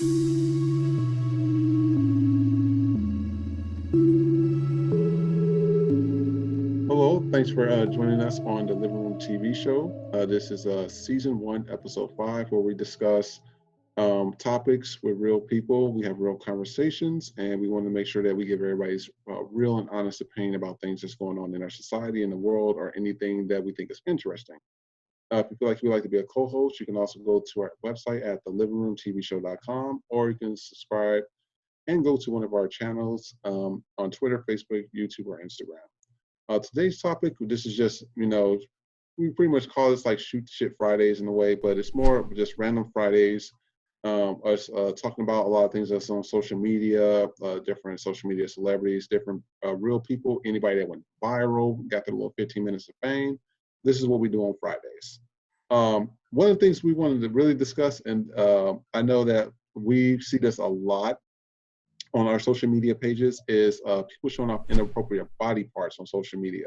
Hello, thanks for joining us on the Living Room TV show. This is season 1, episode 5, where we discuss topics with real people. We have real conversations, and we want to make sure that we give everybody's real and honest opinion about things that's going on in our society, in the world, or anything that we think is interesting. If you feel like you'd like to be a co-host, you can also go to our website at thelivingroomtvshow.com, or you can subscribe and go to one of our channels on Twitter, Facebook, YouTube, or Instagram. Today's topic, this is just, we pretty much call this like Shoot Shit Fridays in a way, but it's more of just random Fridays, us talking about a lot of things that's on social media, different social media celebrities, different real people, anybody that went viral, got their little 15 minutes of fame. This is what we do on Fridays. One of the things we wanted to really discuss, and I know that we see this a lot on our social media pages, is people showing off inappropriate body parts on social media.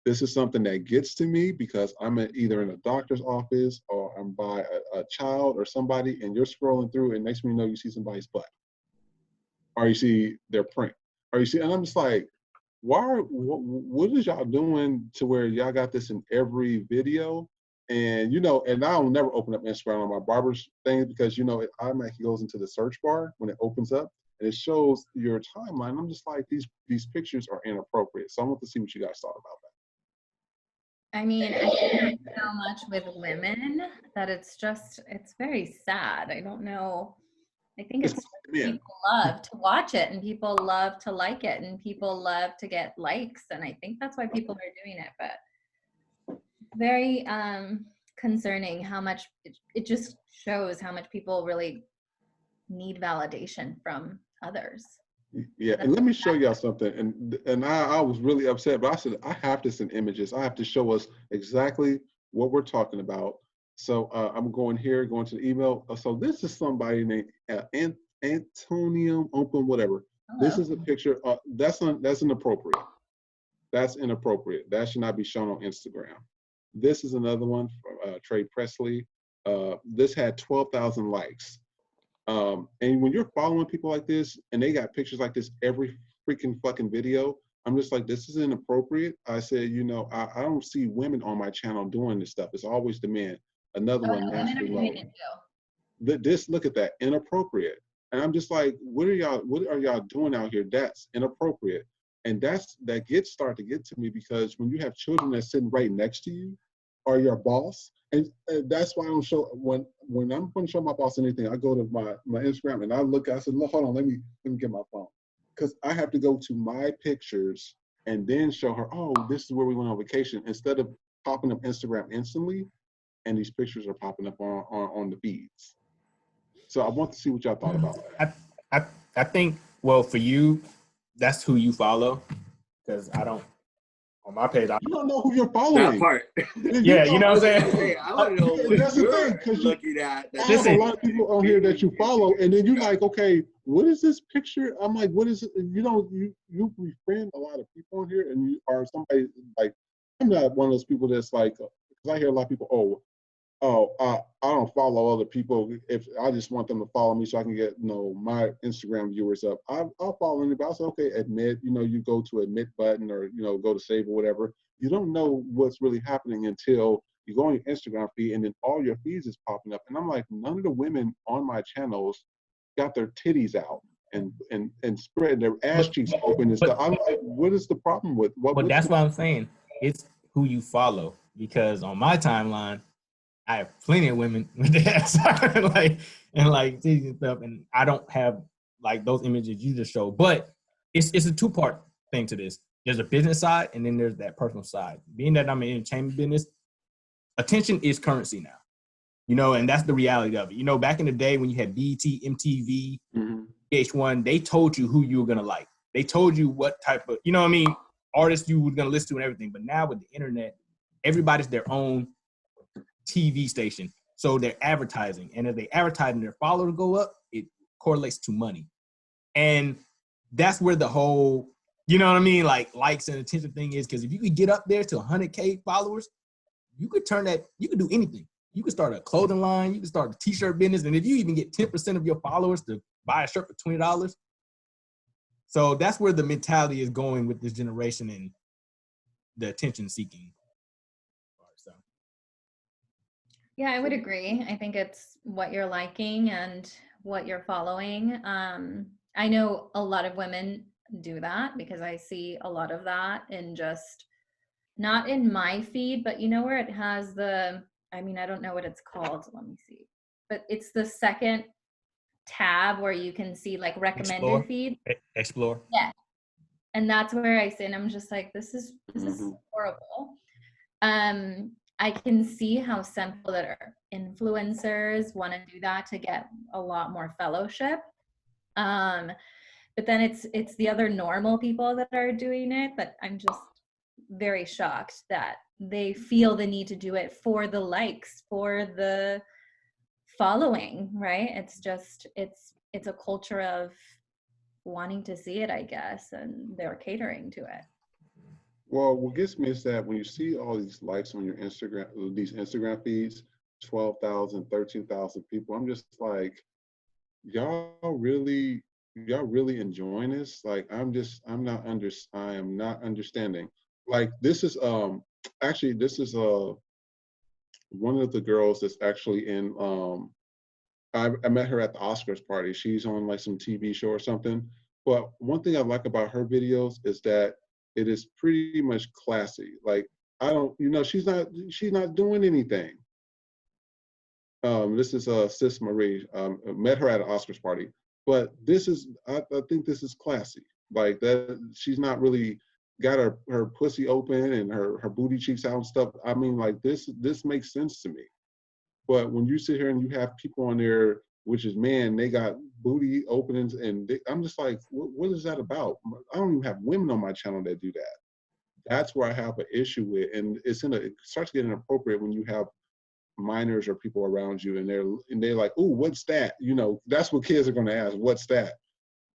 This is something that gets to me because I'm either in a doctor's office or I'm by a child or somebody, and you're scrolling through, and next thing you know, you see somebody's butt, or you see their print, or you see, and I'm just like, what is y'all doing to where y'all got this in every video? And and I'll never open up Instagram on my barber's thing because it automatically goes into the search bar when it opens up. And it shows your timeline. I'm just like, these pictures are inappropriate. So I want to see what you guys thought about I mean, I think so much with women that it's very sad. I don't know. I think it's people love to watch it and people love to like it and people love to get likes. And I think that's why people are doing it. But very concerning how much it just shows how much people really need validation from others. Yeah, and let me show y'all something. And I was really upset, but I said, I have this in images. I have to show us exactly what we're talking about. So I'm going here, going to the email. So this is somebody named Antonium Open, whatever. Hello. This is a picture. That's inappropriate. That's inappropriate. That should not be shown on Instagram. This is another one from Trey Presley. This had 12,000 likes. And when you're following people like this and they got pictures like this every freaking fucking video, I'm just like, this is inappropriate. I said, I don't see women on my channel doing this stuff. It's always the men. Another one, Master Low. This, look at that, inappropriate. And I'm just like, what are y'all doing out here? That's inappropriate. And that start to get to me because when you have children that's sitting right next to you or your boss, and that's why I don't show, when I'm going to show my boss anything, I go to my Instagram and I said, look, hold on, let me get my phone. Because I have to go to my pictures and then show her, oh, this is where we went on vacation, instead of popping up Instagram instantly, and these pictures are popping up on the feeds. So I want to see what y'all thought about that. I think, well, for you, that's who you follow, because I don't. On my page, you don't know who you're following. That part. Yeah, you know what I'm saying? Hey, I want to know what that's the thing, because looking at. I have a lot of people on here that you follow, and then you're like, okay, what is this picture? I'm like, what is it? You befriend a lot of people on here, and you are somebody like, I'm not one of those people that's like, because I hear a lot of people, I don't follow other people. If I just want them to follow me so I can get, my Instagram viewers up, I'll follow anybody. I'll say, okay, admit, you go to admit button or, go to save or whatever. You don't know what's really happening until you go on your Instagram feed and then all your feeds is popping up. And I'm like, none of the women on my channels got their titties out and spreading their ass cheeks open and stuff. I'm like, what is the problem with what? But that's what I'm saying. It's who you follow, because on my timeline, I have plenty of women with their ass like titties and stuff, and I don't have like those images you just showed. But it's a two-part thing to this. There's a business side, and then there's that personal side. Being that I'm in the entertainment business, attention is currency now. And that's the reality of it. Back in the day when you had BET, MTV, VH1, they told you who you were gonna like. They told you what type of, artists you were gonna listen to and everything. But now with the internet, everybody's their own TV station, so they're advertising, and if they advertise and their followers go up, it correlates to money, and that's where the whole, like likes and attention thing is. Because if you could get up there to 100K followers, you could turn that, you could do anything. You can start a clothing line. You can start a t-shirt business. And if you even get 10% of your followers to buy a shirt for $20, so that's where the mentality is going with this generation and the attention seeking. So. Yeah, I would agree. I think it's what you're liking and what you're following. I know a lot of women do that because I see a lot of that in just, not in my feed, but you know where it has I don't know what it's called. Let me see. But it's the second tab where you can see like recommended feed. Explore. Yeah. And that's where I see, and I'm just like, this is horrible. I can see how some people that are influencers want to do that to get a lot more fellowship. But then it's the other normal people that are doing it that I'm just very shocked that they feel the need to do it for the likes, for the following, right? It's just, it's a culture of wanting to see it, I guess, and they're catering to it. Well, what gets me is that when you see all these likes on your Instagram, these Instagram feeds, 12,000, 13,000 people, I'm just like, y'all really enjoying this? Like, I am not understanding. Like, this is actually, this is one of the girls that's actually in I met her at the Oscars party. She's on like some TV show or something. But one thing I like about her videos is that it is pretty much classy. Like, I don't, she's not doing anything. This is Sis Marie. Met her at an Oscars party. But this is, I think this is classy. Like, that she's not really got her pussy open and her booty cheeks out and stuff. I mean, like, this makes sense to me. But when you sit here and you have people on there, which is, man, they got booty openings, and I'm just like, what is that about? I don't even have women on my channel that do that. That's where I have an issue with, and it starts getting inappropriate when you have minors or people around you, and they're like, "Ooh, what's that?" That's what kids are going to ask, "What's that?"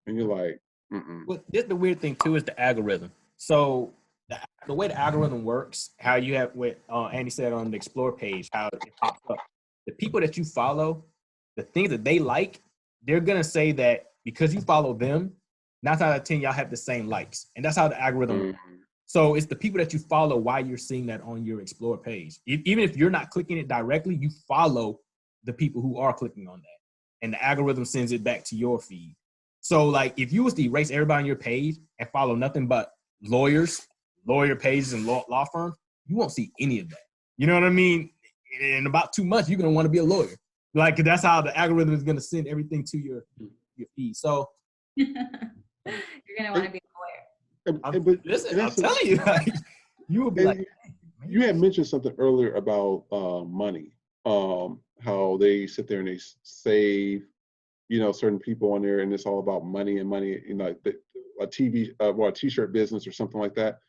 And you're like, "Mm-mm." Well, this the weird thing too is the algorithm. So the way the algorithm works, how you have what Andy said on the Explore page, how it pops up. The people that you follow, the things that they like, they're gonna say that because you follow them, 9 out of 10 y'all have the same likes, and that's how the algorithm works. So it's the people that you follow why you're seeing that on your Explore page. Even if you're not clicking it directly, you follow the people who are clicking on that, and the algorithm sends it back to your feed. So like if you was to erase everybody on your page and follow nothing but lawyer pages and law firms, you won't see any of that. You know what I mean? In about 2 months, you're gonna want to be a lawyer. Like, that's how the algorithm is gonna send everything to your feed. So you're gonna want to be a lawyer. Listen, I'm telling you, like, you will be like. You had mentioned something earlier about money. How they sit there and they save, certain people on there, and it's all about money and money. A t-shirt business or something like that.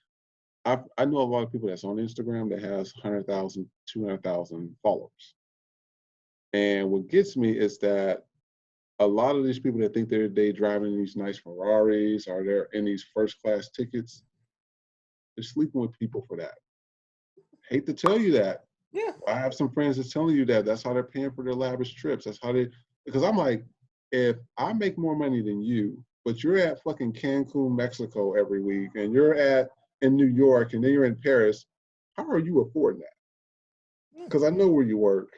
I know a lot of people that's on Instagram that has 100,000, 200,000 followers. And what gets me is that a lot of these people that think they driving these nice Ferraris or they're in these first class tickets, they're sleeping with people for that. Hate to tell you that. Yeah. I have some friends that's telling you that that's how they're paying for their lavish trips. Because I'm like, if I make more money than you, but you're at fucking Cancun, Mexico every week, and you're in New York, and then you're in Paris, how are you affording that? Because I know where you work,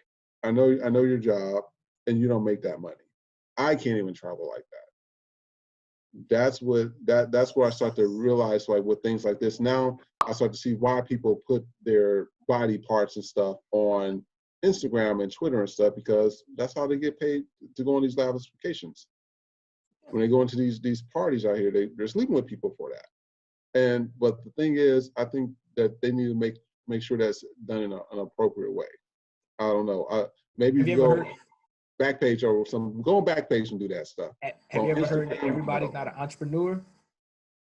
I know your job, and you don't make that money. I can't even travel like that. That's where I start to realize, like, with things like this. Now I start to see why people put their body parts and stuff on Instagram and Twitter and stuff, because that's how they get paid to go on these lavish vacations. When they go into these parties out here, they're sleeping with people for that. But the thing is, I think that they need to make sure that's done in an appropriate way. I don't know. Maybe you go Backpage or something. Go on Backpage and do that stuff. Have you ever heard that everybody's not an entrepreneur?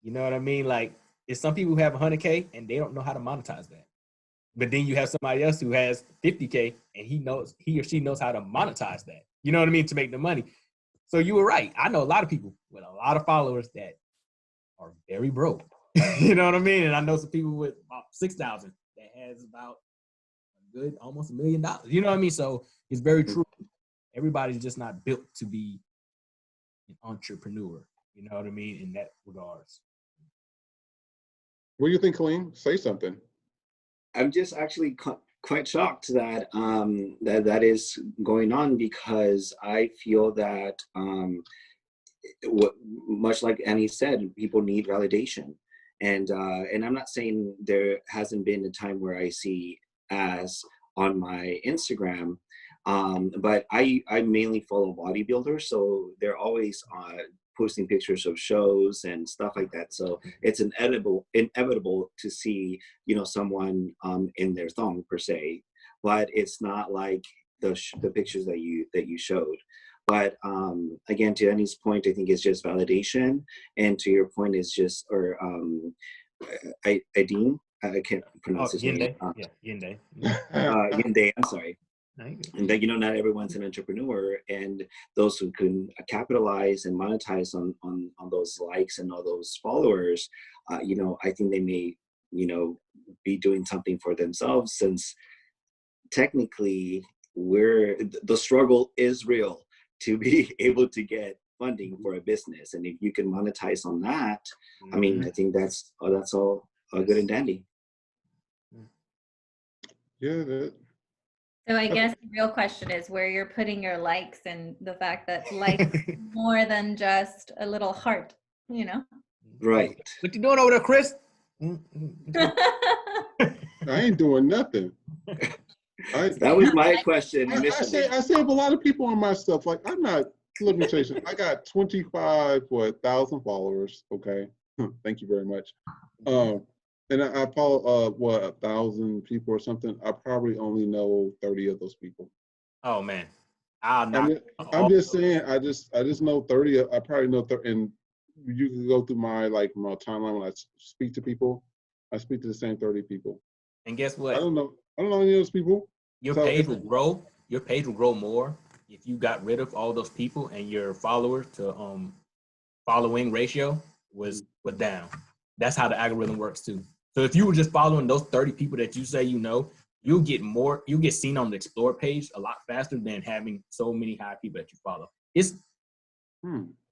You know what I mean? Like, there's some people who have 100K and they don't know how to monetize that. But then you have somebody else who has 50K and he or she knows how to monetize that. You know what I mean? To make the money. So you were right. I know a lot of people with a lot of followers that are very broke. You know what I mean? And I know some people with about 6,000 that has about a good, almost $1 million. You know what I mean? So it's very true. Everybody's just not built to be an entrepreneur. You know what I mean? In that regards. What do you think, Colleen? Say something. I'm just actually quite shocked that that is going on, because I feel that much like Annie said, people need validation, and I'm not saying there hasn't been a time where I see ads on my Instagram, but I mainly follow bodybuilders, so they're always posting pictures of shows and stuff like that. So it's inevitable to see, someone in their thong per se, but it's not like the pictures that you showed. But again, to Annie's point, I think it's just validation, and to your point, is just Aideen, I can't pronounce his name. Yende. Yende, I'm sorry. And that, not everyone's an entrepreneur, and those who can capitalize and monetize on those likes and all those followers, I think they may, be doing something for themselves, since technically the struggle is real to be able to get funding for a business. And if you can monetize on that, I mean, I think that's all good and dandy. Yeah. So I guess the real question is where you're putting your likes, and the fact that likes more than just a little heart, Right. What you doing over there, Chris? I ain't doing nothing. That was my question. I save a lot of people on my stuff. Like, I'm not, let me tell you something. I got 1,000 followers. Okay. Thank you very much. And I follow 1,000 people or something. I probably only know 30 of those people. Oh man, I'm just saying. I just know 30. I probably know 30. And you can go through my timeline when I speak to people. I speak to the same 30 people. And guess what? I don't know any of those people. Your page will grow. Your page will grow more if you got rid of all those people and your followers to following ratio was down. That's how the algorithm works too. So if you were just following those 30 people that you say you'll get seen on the Explore page a lot faster than having so many high people that you follow. It's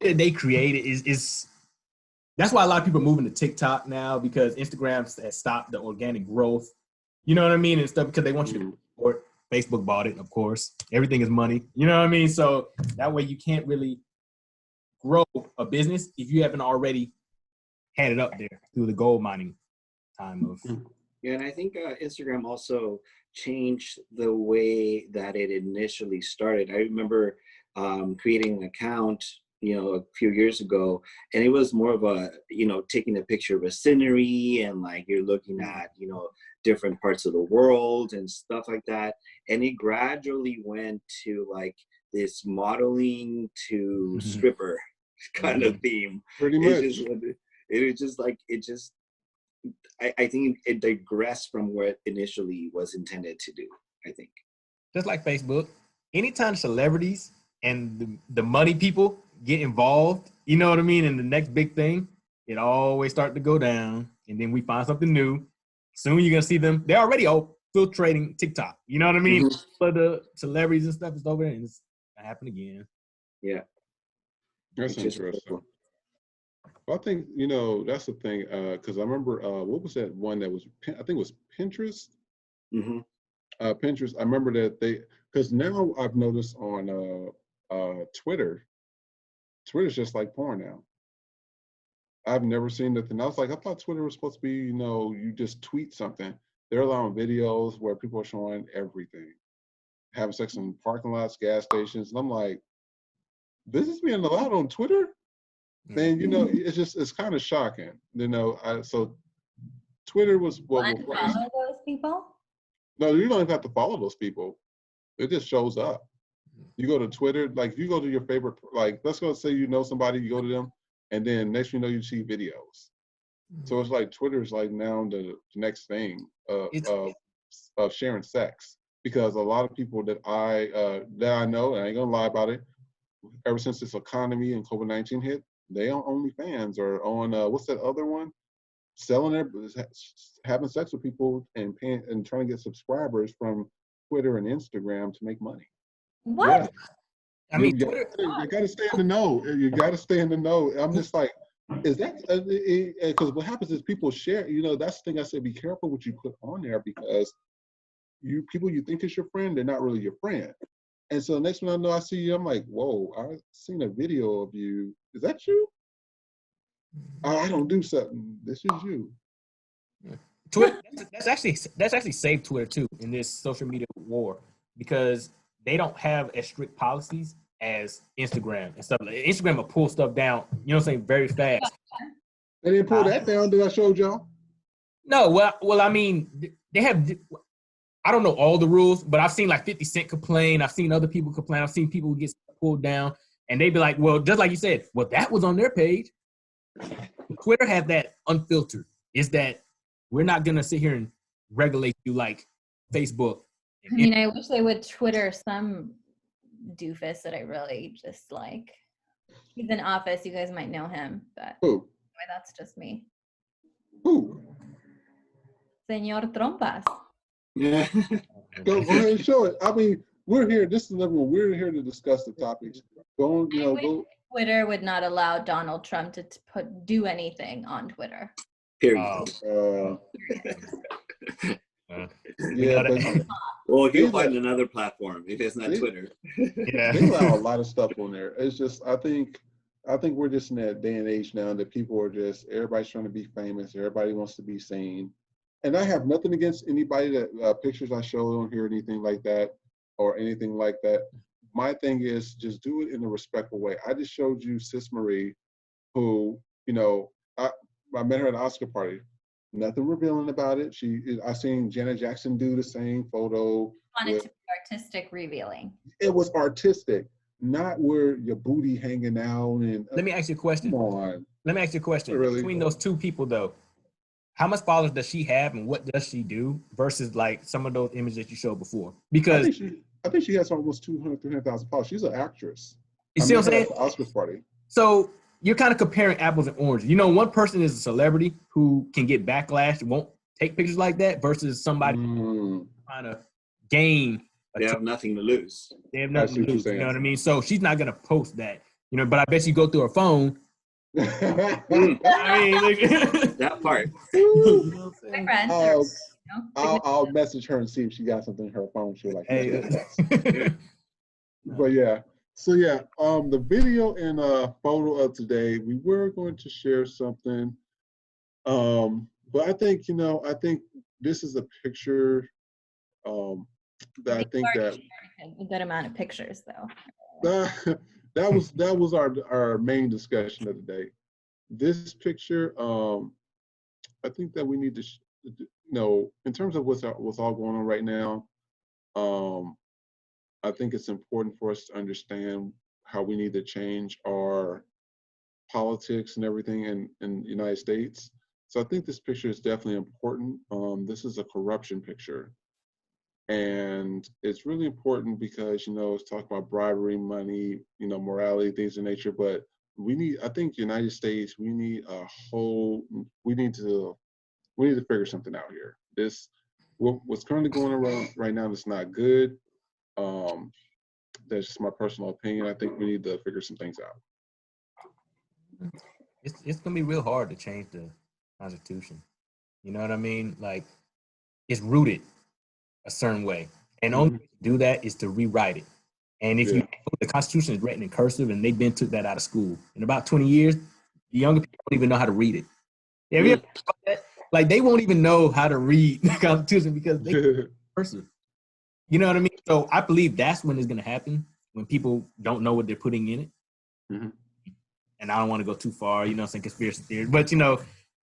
they created is that's why a lot of people are moving to TikTok now, because Instagram has stopped the organic growth. You know what I mean? And stuff, because they want you to support. Facebook bought it, of course. Everything is money. You know what I mean? So that way you can't really grow a business if you haven't already had it up there through the gold mining time of. Yeah, and I think Instagram also changed the way that it initially started. I remember creating an account, a few years ago, and it was more of a, taking a picture of a scenery, and you're looking at, different parts of the world and stuff like that. And it gradually went to this modeling to stripper kind of theme. Pretty much. I think it digressed from what it initially was intended to do, I think. Just like Facebook, anytime celebrities and the money people get involved, you know what I mean, in the next big thing, it always starts to go down, and then we find something new. Soon you're going to see them. They're already filtrating TikTok. You know what I mean? For the celebrities and stuff is over there, and it's going to happen again. Yeah. That's interesting. Well, I think, that's the thing, because I remember, what was that one that was, I think it was Pinterest? Pinterest, I remember that because now I've noticed on Twitter's just like porn now. I've never seen nothing. I thought Twitter was supposed to be, you just tweet something. They're allowing videos where people are showing everything, having sex in parking lots, gas stations. And I'm like, this is being allowed on Twitter? Then, it's kind of shocking. So Twitter was follow those people? No, you don't even have to follow those people. It just shows up. You go to Twitter, if you go to your favorite, let's go say somebody, you go to them, and then next you see videos. So it's Twitter is now the next thing of sharing sex, because a lot of people that I know, and I ain't gonna lie about it, ever since this economy and COVID-19 hit, they on OnlyFans or on what's that other one? Having sex with people and paying and trying to get subscribers from Twitter and Instagram to make money. What? Yeah. I mean, you Twitter. gotta stay in the know. You gotta stay in the know. I'm just like, is that because what happens is people share. That's the thing I said. Be careful what you put on there because people you think is your friend, they're not really your friend. And so the next one I know, I see you. I'm like, whoa! I've seen a video of you. Is that you? I don't do something. This is you. Twitter. That's actually saved Twitter too in this social media war because they don't have as strict policies as Instagram and stuff. Like Instagram will pull stuff down. You know what I'm saying? Very fast. They didn't pull that down that I showed y'all. No, well, I mean, they have. I don't know all the rules, but I've seen like 50 Cent complain. I've seen other people complain. I've seen people get pulled down, and they be like, "Well, just like you said, well, that was on their page." Twitter had that unfiltered. Is that we're not gonna sit here and regulate you like Facebook. I mean, I wish they would Twitter some doofus that I really just like. He's in office. You guys might know him, but Who? That's just me. Who? Señor Trompas. Yeah. Go ahead and show it. I mean, we're here. This is another one. We're here to discuss the topics. Go. Twitter would not allow Donald Trump to do anything on Twitter. Period. Yeah, but well, he'll find another platform if it's not Twitter. Yeah. They allow a lot of stuff on there. It's just I think we're just in that day and age now that people are just everybody's trying to be famous. Everybody wants to be seen. And I have nothing against anybody that pictures I show on here, anything like that, or anything like that. My thing is just do it in a respectful way. I just showed you Sis Marie, who, I met her at an Oscar party. Nothing revealing about it. I seen Janet Jackson do the same photo. Wanted to be artistic revealing. It was artistic, not where your booty hanging out. And let me ask you a question. Come on. Let me ask you a question. Really? Between those two people, though, how much followers does she have, and what does she do versus like some of those images that you showed before? Because I think she has almost 200,000, 300,000 followers. She's an actress. You see what I'm saying? Oscars party. So you're kind of comparing apples and oranges. One person is a celebrity who can get backlash, won't take pictures like that, versus somebody trying to gain. They have nothing to lose. They have nothing to lose. You know what I mean? So she's not gonna post that. But I bet you go through her phone. I mean, that part. My friends. I'll message her and see if she got something in her phone. She'll like. Hey. But yeah. So yeah, the video and photo of today, we were going to share something, but I think this is a picture that I think that a good amount of pictures though. that was our main discussion of the day. This picture, I think that we need to in terms of what's all going on right now. I think it's important for us to understand how we need to change our politics and everything in the United States. So I think this picture is definitely important. This is a corruption picture. And it's really important because, it's talk about bribery, money, morality, things of nature. But I think United States, we need to figure something out here. What's currently going on right now is not good. That's just my personal opinion. I think we need to figure some things out. It's gonna be real hard to change the Constitution. You know what I mean? Like, it's rooted a certain way, and the only way to do that is to rewrite it. And if the Constitution is written in cursive, and they've took that out of school in about 20 years, the younger people don't even know how to read it. Have you ever thought about that? Like, they won't even know how to read the Constitution because they cursive. You know what I mean? So I believe that's when it's going to happen, when people don't know what they're putting in it. Mm-hmm. And I don't want to go too far, saying conspiracy theories. But,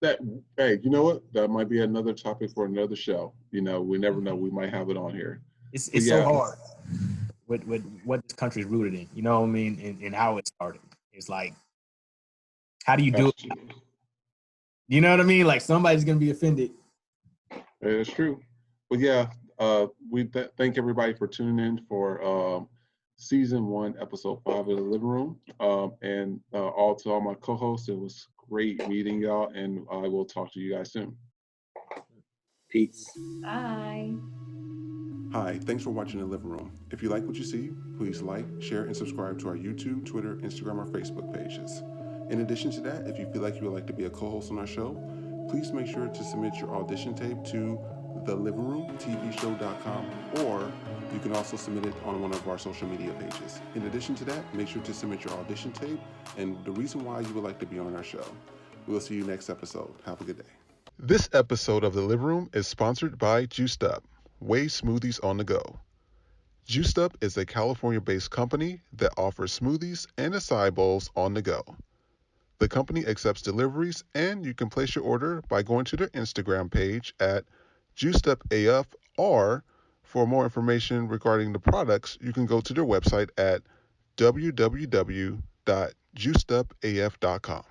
that, hey, you know what? That might be another topic for another show. We never know. We might have it on here. It's so hard with what this country is rooted in. You know what I mean? And how it started. It's like, how do you do it? You know what I mean? Like, somebody's going to be offended. It's true. But yeah. We thank everybody for tuning in for season 1, episode 5 of the Living Room. And to all my co-hosts, it was great meeting y'all, and I will talk to you guys soon. Peace. Bye. Hi, thanks for watching The Living Room. If you like what you see, please like, share, and subscribe to our YouTube, Twitter, Instagram, or Facebook pages. In addition to that, if you feel like you would like to be a co-host on our show, please make sure to submit your audition tape to thelivingroomtvshow.com, or you can also submit it on one of our social media pages. In addition to that, make sure to submit your audition tape and the reason why you would like to be on our show. We'll see you next episode. Have a good day. This episode of The Living Room is sponsored by Juiced Up, Way Smoothies on the Go. Juiced Up is a California-based company that offers smoothies and acai bowls on the go. The company accepts deliveries, and you can place your order by going to their Instagram page at JuicedUpAF, or for more information regarding the products, you can go to their website at www.juicedupaf.com.